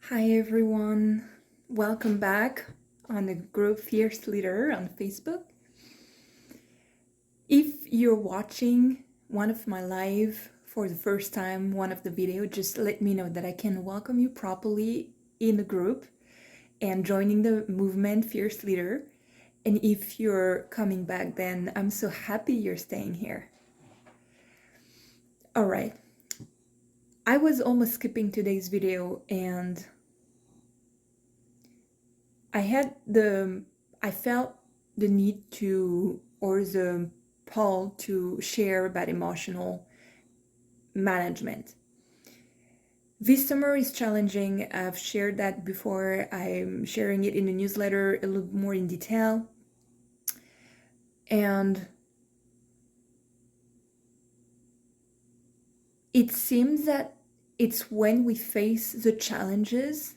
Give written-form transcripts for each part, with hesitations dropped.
Hi everyone, welcome back on the group Fierce Leader on Facebook. If you're watching one of my live for the first time, one of the video, just let me know that I can welcome you properly in the group and joining the movement Fierce Leader. And if you're coming back, then I'm so happy you're staying here. All right, I was almost skipping today's video and I felt the need to, or the pull to share about emotional management. This summer is challenging. I've shared that before. I'm sharing it in the newsletter a little more in detail. And it seems that it's when we face the challenges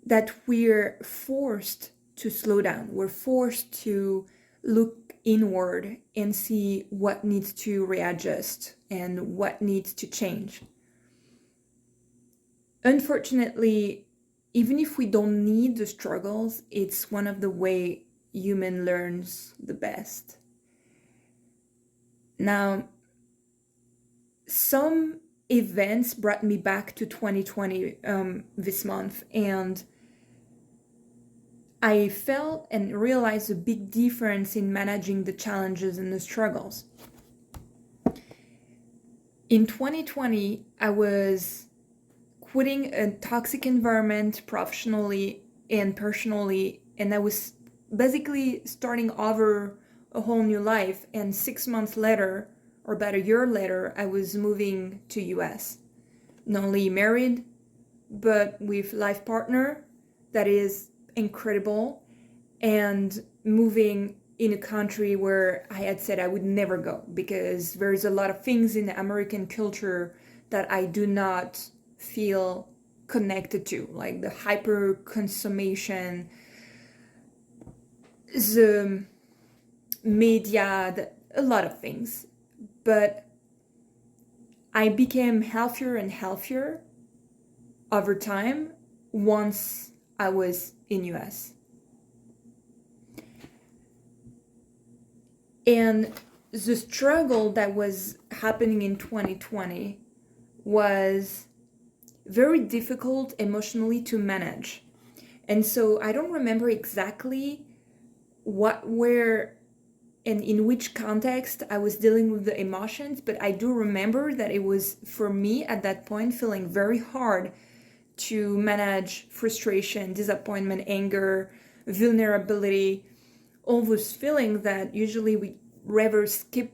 that we're forced to slow down. We're forced to look inward and see what needs to readjust and what needs to change. Unfortunately, even if we don't need the struggles, it's one of the way human learns the best. Now, some events brought me back to 2020 this month, and I felt and realized a big difference in managing the challenges and the struggles. In 2020, I was quitting a toxic environment professionally and personally, and I was basically starting over a whole new life. And 6 months later, or about a year later, I was moving to US. Not only married, but with life partner that is incredible, and moving in a country where I had said I would never go because there's a lot of things in the American culture that I do not feel connected to, like the hyper consummation, the media, a lot of things. But I became healthier and healthier over time once I was in US. And the struggle that was happening in 2020 was very difficult emotionally to manage. And so I don't remember exactly what, where, and in which context I was dealing with the emotions, but I do remember that it was, for me at that point, feeling very hard to manage frustration, disappointment, anger, vulnerability, all those feelings that usually we rather skip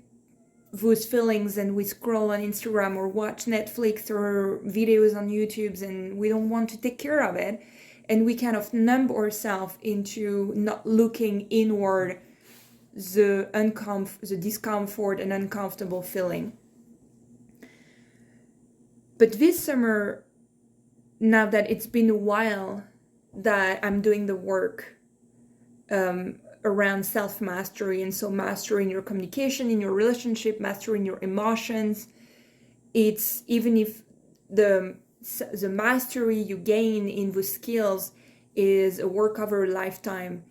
those feelings and we scroll on Instagram or watch Netflix or videos on YouTube, and we don't want to take care of it. And we kind of numb ourselves into not looking inward, the discomfort and uncomfortable feeling. But this summer, now that it's been a while that I'm doing the work around self-mastery, and so mastering your communication in your relationship, mastering your emotions, it's even if the mastery you gain in the skills is a work over a lifetime,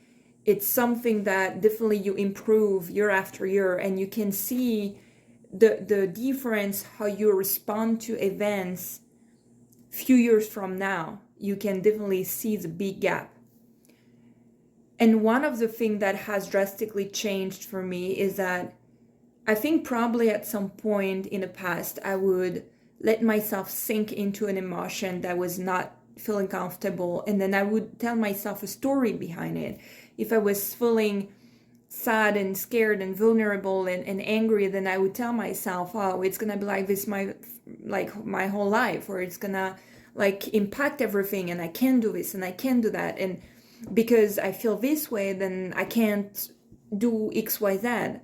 it's something that definitely you improve year after year, and you can see the difference how you respond to events few years from now. You can definitely see the big gap. And one of the things that has drastically changed for me is that I think probably at some point in the past, I would let myself sink into an emotion that was not feeling comfortable, and then I would tell myself a story behind it. If I was feeling sad and scared and vulnerable and angry, then I would tell myself, oh, it's gonna be like this my whole life, or it's gonna impact everything, and I can't do this and I can't do that, and because I feel this way, then I can't do XYZ.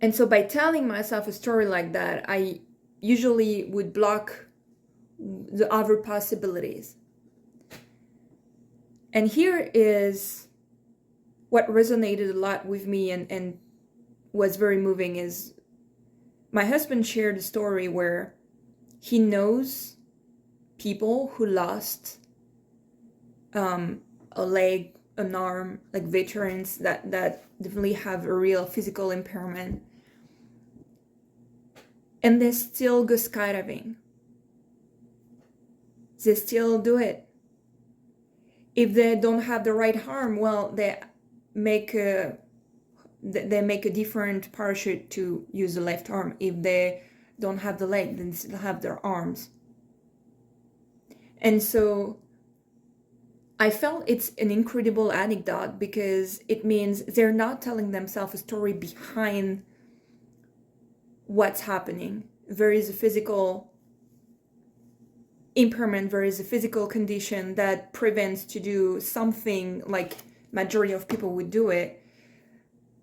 And so by telling myself a story like that, I usually would block the other possibilities. And here is what resonated a lot with me and was very moving is my husband shared a story where he knows people who lost a leg, an arm, like veterans that definitely have a real physical impairment, and they still go skydiving. They still do it. If they don't have the right arm, well, they make a different parachute to use the left arm. If they don't have the leg, then they still have their arms. And so I felt it's an incredible anecdote because it means they're not telling themselves a story behind what's happening. There is a physical impairment, there is a physical condition that prevents to do something like majority of people would do it,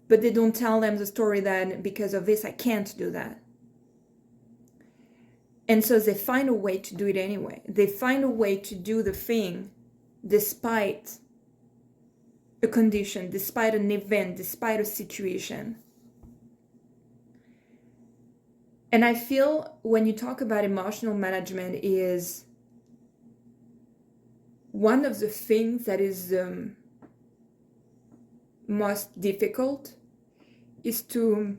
but they don't tell them the story that because of this I can't do that. And so they find a way to do it anyway. They find a way to do the thing despite a condition, despite an event, despite a situation. And I feel when you talk about emotional management is one of the things that is most difficult is to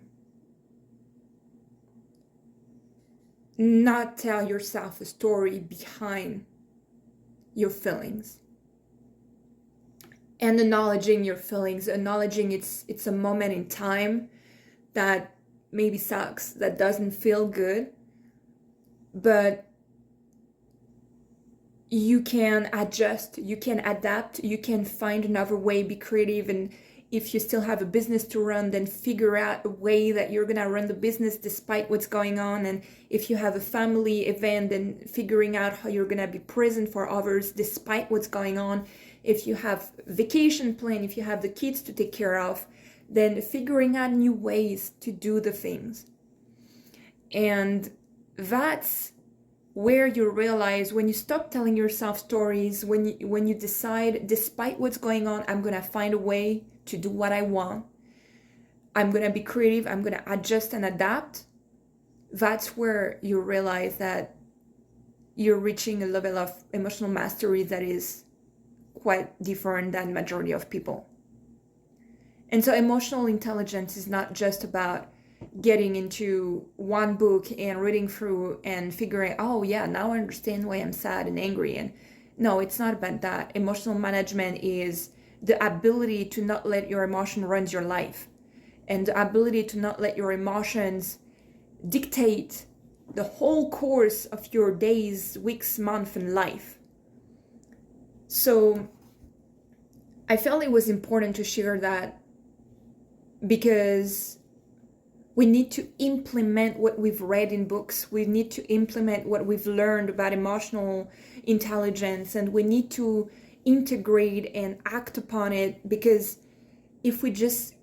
not tell yourself a story behind your feelings. And acknowledging your feelings, acknowledging it's a moment in time that maybe sucks, that doesn't feel good, but you can adjust, you can adapt, you can find another way, be creative. And if you still have a business to run, then figure out a way that you're gonna run the business despite what's going on. And if you have a family event, then figuring out how you're gonna be present for others despite what's going on. If you have vacation plan, if you have the kids to take care of, then figuring out new ways to do the things. And that's where you realize when you stop telling yourself stories, when you decide, despite what's going on, I'm gonna find a way to do what I want. I'm gonna be creative, I'm gonna adjust and adapt. That's where you realize that you're reaching a level of emotional mastery that is quite different than majority of people. And so emotional intelligence is not just about getting into one book and reading through and figuring, oh yeah, now I understand why I'm sad and angry. And no, it's not about that. Emotional management is the ability to not let your emotion run your life, and the ability to not let your emotions dictate the whole course of your days, weeks, months, and life. So I felt it was important to share that because we need to implement what we've read in books. We need to implement what we've learned about emotional intelligence, and we need to integrate and act upon it. Because if we just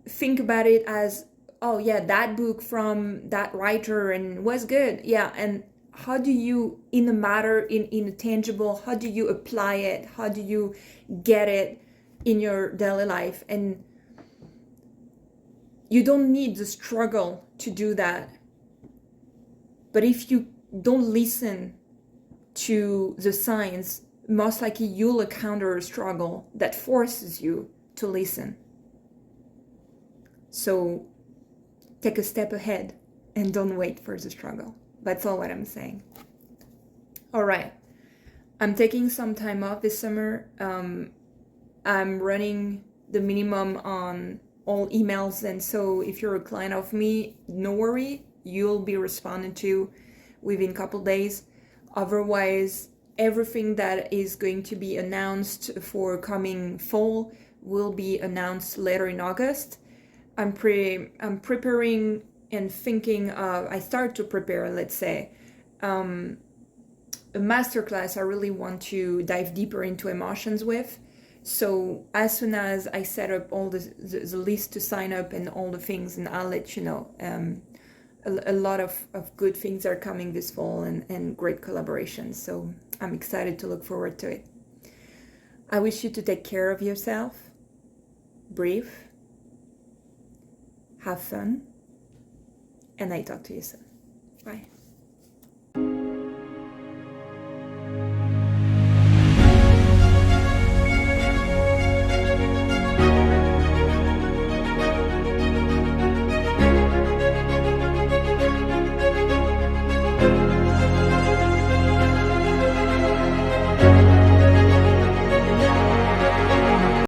think about it as, oh yeah, that book from that writer and was good, yeah, and how do you, in a matter, in a tangible, how do you apply it? How do you get it in your daily life? And you don't need the struggle to do that. But if you don't listen to the signs, most likely you'll encounter a struggle that forces you to listen. So take a step ahead and don't wait for the struggle. That's all what I'm saying. All right. I'm taking some time off this summer. I'm running the minimum on all emails, and so if you're a client of me, no worry, you'll be responded to within a couple days. Otherwise, everything that is going to be announced for coming fall will be announced later in August. I'm preparing and thinking of, I start to prepare, let's say, a masterclass I really want to dive deeper into emotions with. So as soon as I set up all the list to sign up and all the things, and I'll let you know. A lot of good things are coming this fall, and great collaborations. So I'm excited to look forward to it. I wish you to take care of yourself, breathe, have fun, and I talk to you soon. Bye.